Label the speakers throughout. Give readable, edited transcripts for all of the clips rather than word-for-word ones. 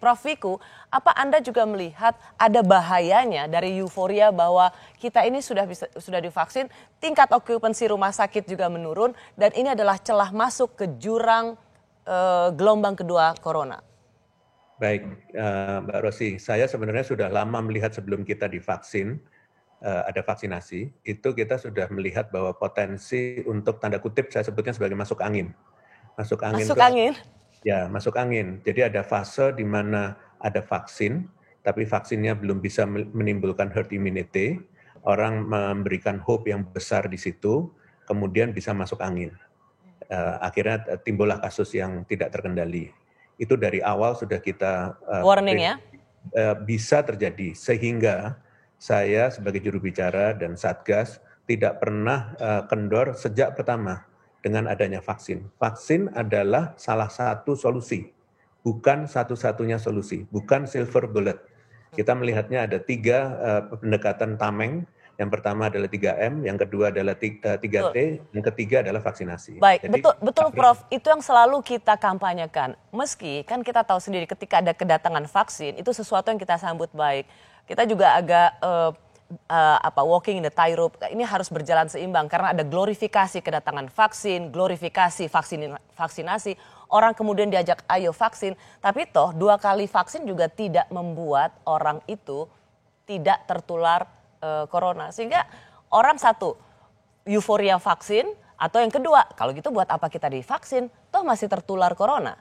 Speaker 1: Prof. Wiku, apa Anda juga melihat ada bahayanya dari euforia bahwa kita ini sudah divaksin, tingkat okupansi rumah sakit juga menurun, dan ini adalah celah masuk ke jurang gelombang kedua corona?
Speaker 2: Baik, Mbak Rosi, saya sebenarnya sudah lama melihat sebelum kita divaksin, ada vaksinasi, itu kita sudah melihat bahwa potensi untuk tanda kutip saya sebutnya sebagai masuk angin. Masuk angin
Speaker 1: Masuk
Speaker 2: itu
Speaker 1: angin?
Speaker 2: ya masuk angin. Jadi ada fase di mana ada vaksin, tapi vaksinnya belum bisa menimbulkan herd immunity. Orang memberikan hope yang besar di situ, kemudian bisa masuk angin. Akhirnya timbullah kasus yang tidak terkendali. Itu dari awal sudah kita
Speaker 1: warning ya?
Speaker 2: Bisa terjadi, sehingga saya sebagai juru bicara dan Satgas tidak pernah kendor sejak pertama dengan adanya vaksin. Vaksin adalah salah satu solusi, bukan satu-satunya solusi, bukan silver bullet. Kita melihatnya ada 3 pendekatan tameng. Yang pertama adalah 3M, yang kedua adalah 3T, yang ketiga adalah vaksinasi.
Speaker 1: Baik, jadi, betul Prof, itu yang selalu kita kampanyekan. Meski kan kita tahu sendiri ketika ada kedatangan vaksin, itu sesuatu yang kita sambut baik. Kita juga agak walking in the tightrope, ini harus berjalan seimbang karena ada glorifikasi kedatangan vaksin, glorifikasi vaksinasi, orang kemudian diajak ayo vaksin, tapi toh 2 kali vaksin juga tidak membuat orang itu tidak tertular corona. Sehingga orang satu, euforia vaksin, atau yang kedua, kalau gitu buat apa kita divaksin, toh masih tertular corona.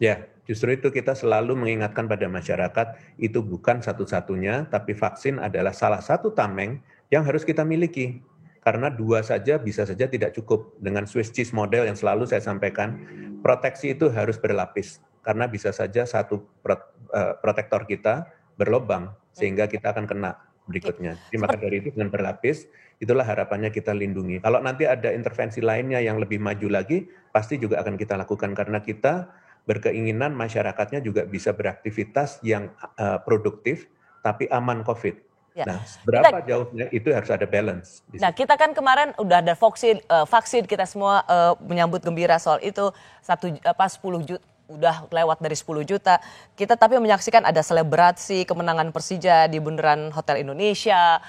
Speaker 2: Ya, justru itu kita selalu mengingatkan pada masyarakat, itu bukan satu-satunya, tapi vaksin adalah salah satu tameng yang harus kita miliki. Karena 2 saja bisa saja tidak cukup. Dengan Swiss cheese model yang selalu saya sampaikan, proteksi itu harus berlapis. Karena bisa saja satu protektor kita berlobang, sehingga kita akan kena berikutnya. Jadi maka dari itu dengan berlapis, itulah harapannya kita lindungi. Kalau nanti ada intervensi lainnya yang lebih maju lagi, pasti juga akan kita lakukan. Karena kita berkeinginan masyarakatnya juga bisa beraktivitas yang produktif, tapi aman COVID. Ya. Nah, berapa jauhnya itu harus ada balance.
Speaker 1: Nah, kita kan kemarin udah ada vaksin kita semua menyambut gembira soal itu 10 juta. Udah lewat dari 10 juta. Kita tapi menyaksikan ada selebrasi kemenangan Persija di Bundaran Hotel Indonesia.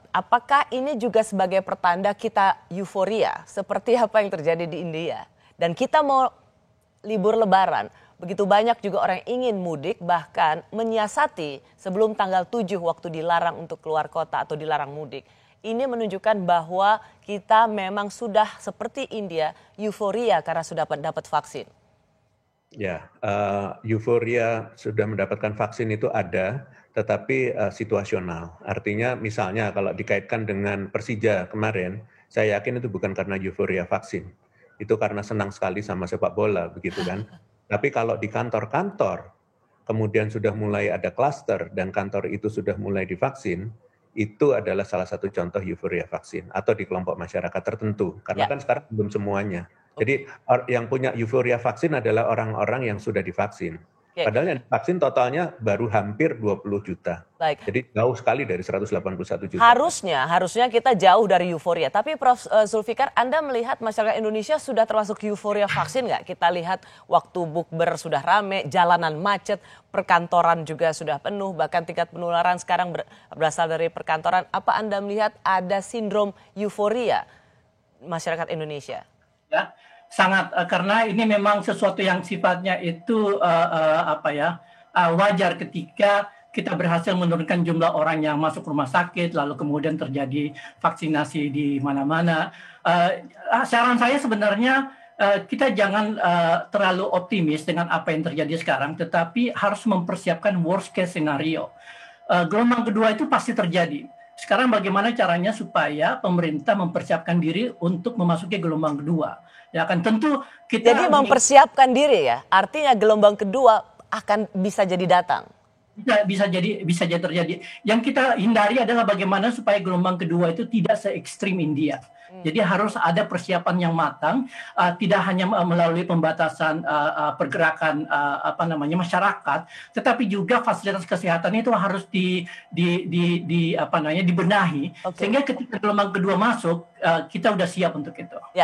Speaker 1: Apakah ini juga sebagai pertanda kita euforia seperti apa yang terjadi di India? Dan kita mau libur lebaran. Begitu banyak juga orang yang ingin mudik, bahkan menyiasati sebelum tanggal 7 waktu dilarang untuk keluar kota atau dilarang mudik. Ini menunjukkan bahwa kita memang sudah seperti India, euforia karena sudah dapat vaksin.
Speaker 2: Ya, euforia sudah mendapatkan vaksin itu ada, tetapi situasional. Artinya misalnya kalau dikaitkan dengan Persija kemarin, saya yakin itu bukan karena euforia vaksin. Itu karena senang sekali sama sepak bola, begitu kan. Tapi kalau di kantor-kantor, kemudian sudah mulai ada klaster dan kantor itu sudah mulai divaksin, itu adalah salah satu contoh euforia vaksin. Atau di kelompok masyarakat tertentu, karena kan sekarang belum semuanya. Jadi yang punya euforia vaksin adalah orang-orang yang sudah divaksin. Padahal yang divaksin totalnya baru hampir 20 juta.
Speaker 1: Baik.
Speaker 2: Jadi jauh sekali dari 181 juta.
Speaker 1: Harusnya kita jauh dari euforia. Tapi Prof. Zulfikar, Anda melihat masyarakat Indonesia sudah termasuk euforia vaksin nggak? Kita lihat waktu bukber sudah rame, jalanan macet, perkantoran juga sudah penuh, bahkan tingkat penularan sekarang berasal dari perkantoran. Apa Anda melihat ada sindrom euforia masyarakat Indonesia?
Speaker 3: Ya, sangat karena ini memang sesuatu yang sifatnya itu wajar ketika kita berhasil menurunkan jumlah orang yang masuk rumah sakit, lalu kemudian terjadi vaksinasi di mana-mana. Saran saya sebenarnya kita jangan terlalu optimis dengan apa yang terjadi sekarang, tetapi harus mempersiapkan worst case scenario. Gelombang kedua itu pasti terjadi. Sekarang bagaimana caranya supaya pemerintah mempersiapkan diri untuk memasuki gelombang kedua? Ya kan tentu kita.
Speaker 1: Jadi mempersiapkan diri ya, artinya gelombang kedua akan bisa jadi datang.
Speaker 3: Bisa jadi terjadi. Yang kita hindari adalah bagaimana supaya gelombang kedua itu tidak se-ekstrim India. Jadi harus ada persiapan yang matang, tidak hanya melalui pembatasan pergerakan masyarakat, tetapi juga fasilitas kesehatan itu harus dibenahi, sehingga ketika gelombang kedua masuk kita sudah siap untuk itu. Ya.